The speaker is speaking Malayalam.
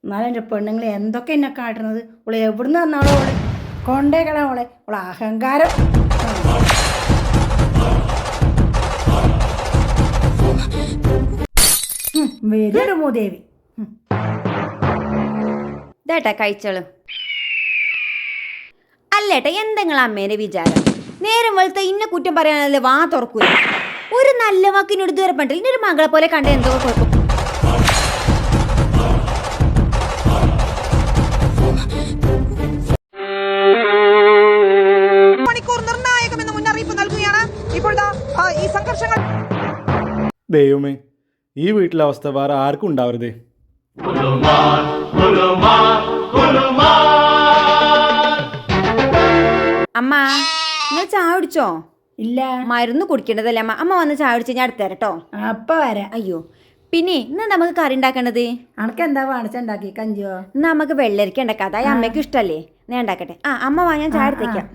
എന്നാലും എൻ്റെ പെണ്ണുങ്ങൾ എന്തൊക്കെ എന്നെ കാട്ടുന്നത്. ഓളെ എവിടുന്ന് വന്നാളോ ഓളെ കൊണ്ടേക്കണ ഓളെ അഹങ്കാരം. വരിക മൂദേവി. ഇതേട്ടാ കഴിച്ചോളൂ. അല്ലേട്ടാ എന്തെങ്കിലും അമ്മേൻ്റെ വിചാരം? നേരം വെളുത്ത ഇന്ന കുറ്റം പറയാനല്ലേ വാ തുറക്കൂല. ഒരു നല്ല വാക്കിനോട് ഇതുവരെ പണ്ടില്ല. ഇന്നൊരു മകളെ പോലെ കണ്ട എന്തോ കുഴപ്പം. മണിക്കൂർ നിർണായകമെന്ന് മുന്നറിയിപ്പ് നൽകുകയാണ്. ഇപ്പോഴത്തെ ഈ സംഘർഷങ്ങൾ ദൈവമേ, ഈ വീട്ടിലെ അവസ്ഥ വേറെ ആർക്കും ഉണ്ടാവരുതേ. അമ്മ നിങ്ങൾ ചായ കുടിച്ചോ? ഇല്ല, മരുന്ന് കുടിക്കേണ്ടതല്ലേ അമ്മ. അമ്മ വന്ന് ചായ കുടിച്ച് ഞാൻ അടുത്ത് തരട്ടോ. അപ്പം വരാം. അയ്യോ പിന്നെ ഇന്ന് നമുക്ക് കറി ഉണ്ടാക്കേണ്ടത്. അനക്ക് എന്താ വാണിച്ചുണ്ടാക്കി? കഞ്ചിയോ? ഇന്ന് നമുക്ക് വെള്ളരിക്ക ഉണ്ടാക്കാം. അതായത് അമ്മയ്ക്ക് ഇഷ്ടമല്ലേ? ഞാൻ ഉണ്ടാക്കട്ടെ. അമ്മ വാ, ഞാൻ ചായ എടുത്തേക്കാം.